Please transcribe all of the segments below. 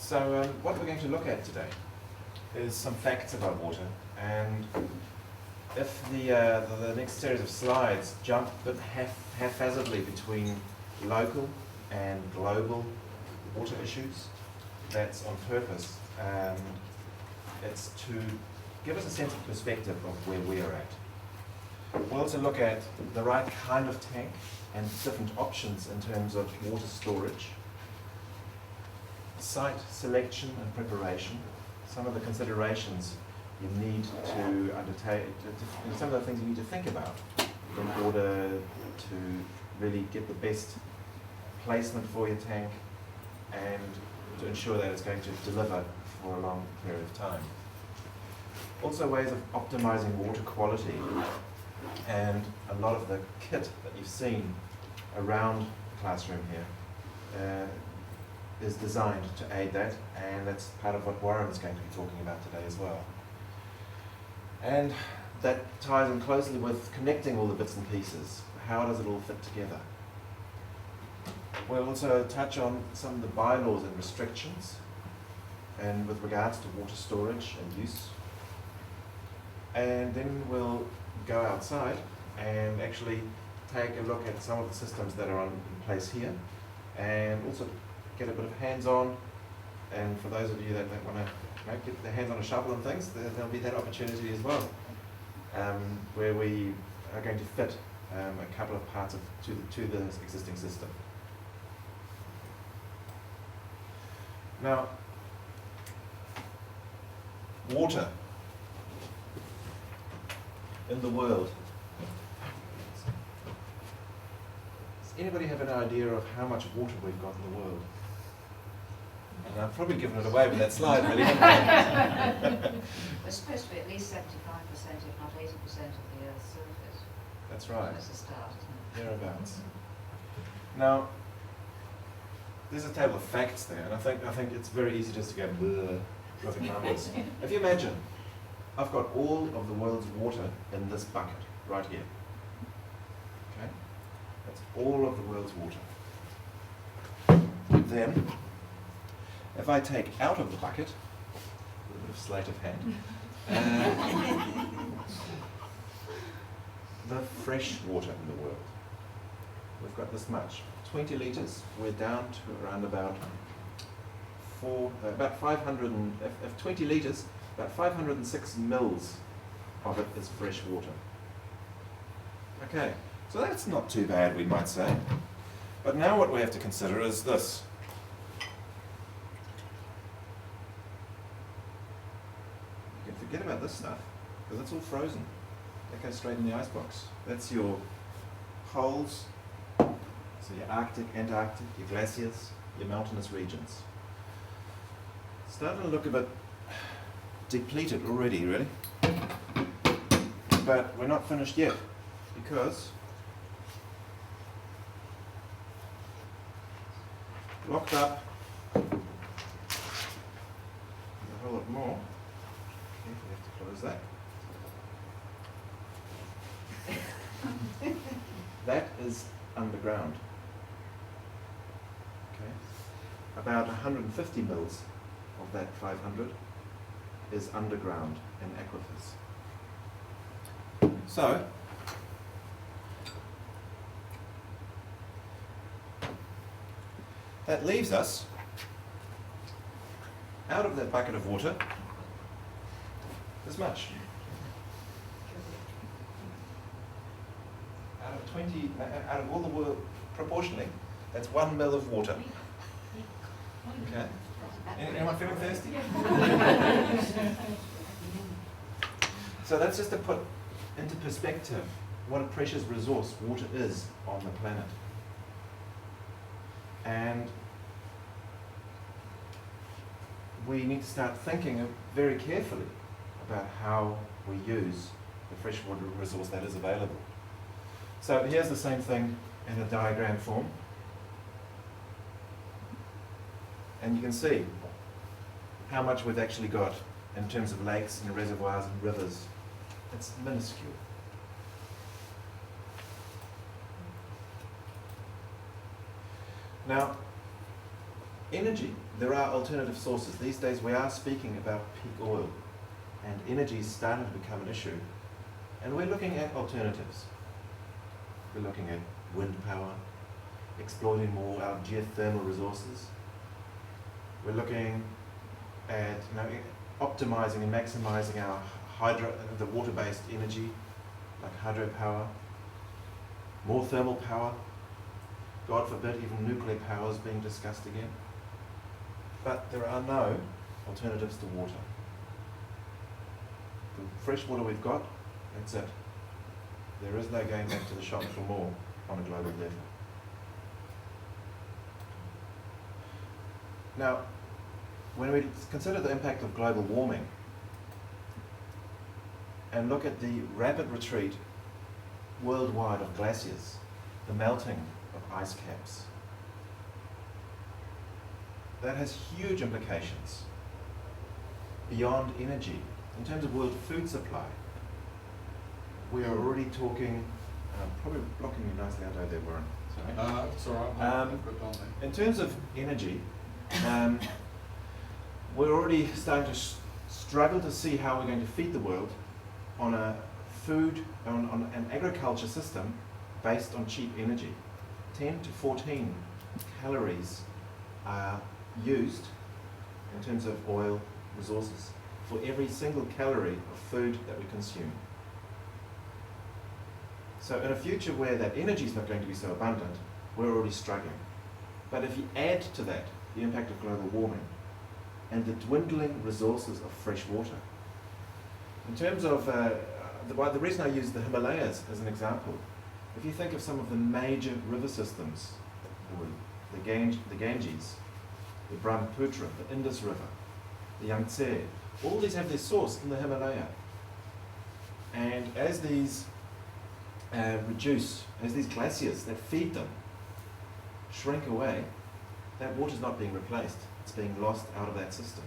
So what we're going to look at today is some facts about water, and if the next series of slides jump a bit haphazardly between local and global water issues, that's on purpose. It's to give us a sense of perspective of where we're at. We'll also look at the right kind of tank and different options in terms of water storage, site selection and preparation, some of the considerations you need to undertake, some of the things you need to think about in order to really get the best placement for your tank and to ensure that it's going to deliver for a long period of time. Also ways of optimizing water quality, and a lot of the kit that you've seen around the classroom here is designed to aid that, and that's part of what Warren is going to be talking about today as well. And that ties in closely with connecting all the bits and pieces. How does it all fit together? We'll also touch on some of the bylaws and restrictions, and with regards to water storage and use. And then we'll go outside and actually take a look at some of the systems that are in place here, and also get a bit of hands-on. And for those of you that want to get their hands on a shovel and things, there'll be that opportunity as well, where we are going to fit a couple of parts to the existing system. Now, water in the world. Does anybody have an idea of how much water we've got in the world? And I've probably given it away with that slide, really. We're supposed to be at least 75%, if not 80% of the Earth's surface. That's right. That's a start, isn't it? Thereabouts. Now, there's a table of facts there, and I think it's very easy just to go bleh with the numbers. If you imagine, I've got all of the world's water in this bucket right here. Okay, that's all of the world's water. Then, if I take out of the bucket, with a bit of sleight of hand, the fresh water in the world. We've got this much. 20 litres, we're down to around about 500, if 20 litres, about 506 mils of it is fresh water. Okay, so that's not too bad, we might say. But now what we have to consider is this. You can forget about this stuff, because it's all frozen. That goes straight in the icebox. That's your poles, so your Arctic, Antarctic, your glaciers, your mountainous regions. Starting to look a bit depleted already, really. But we're not finished yet, because locked up a whole lot more. Okay, we have to close that. That is underground. Okay, about 150 mils of that 500 is underground in aquifers. So, that leaves us, out of that bucket of water, this much. Out of all the world, proportionally, that's 1 mil of water. Okay. Anyone feeling thirsty? So that's just to put into perspective what a precious resource water is on the planet. And we need to start thinking very carefully about how we use the freshwater resource that is available. So here's the same thing in a diagram form. And you can see how much we've actually got in terms of lakes and reservoirs and rivers. It's minuscule. Now, Energy, there are alternative sources. These days we are speaking about peak oil, and energy is starting to become an issue. And we're looking at alternatives. We're looking at wind power, exploiting more our geothermal resources. We're looking at optimizing and maximizing our the water-based energy, like hydropower, more thermal power, God forbid even nuclear power is being discussed again. But there are no alternatives to water. The fresh water we've got, that's it. There is no going back to the shop for more on a global level. Now, when we consider the impact of global warming and look at the rapid retreat worldwide of glaciers, the melting of ice caps, that has huge implications beyond energy. In terms of world food supply, we are already talking, probably blocking you nicely out there, Warren. Sorry. It's all right. I've got it on there. In terms of energy, we're already starting to struggle to see how we're going to feed the world on a on an agriculture system based on cheap energy. 10 to 14 calories are used in terms of oil resources for every single calorie of food that we consume. So in a future where that energy is not going to be so abundant, we're already struggling. But if you add to that the impact of global warming and the dwindling resources of fresh water, in terms of the reason I use the Himalayas as an example, if you think of some of the major river systems, the Ganges, the Brahmaputra, the Indus River, the Yangtze, all these have their source in the Himalaya. And as these reduce, as these glaciers that feed them shrink away, that water's not being replaced, it's being lost out of that system.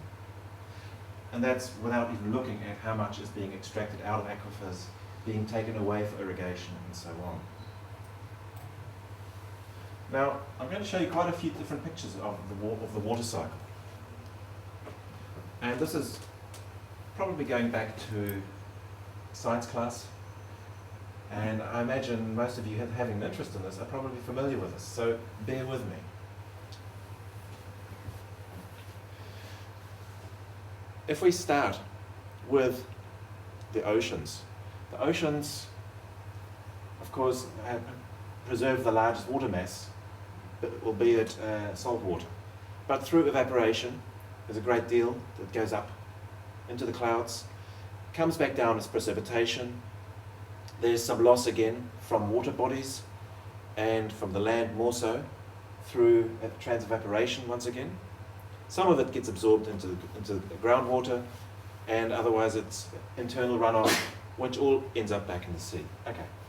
And that's without even looking at how much is being extracted out of aquifers, being taken away for irrigation and so on. Now, I'm going to show you quite a few different pictures of the water cycle. And this is probably going back to science class. And I imagine most of you having an interest in this are probably familiar with this, so bear with me. If we start with the oceans, of course, preserve the largest water mass, albeit salt water. But through evaporation, there's a great deal that goes up into the clouds, comes back down as precipitation. There's some loss again from water bodies and from the land more so through transevaporation once again. Some of it gets absorbed into the groundwater, and otherwise it's internal runoff, which all ends up back in the sea. Okay,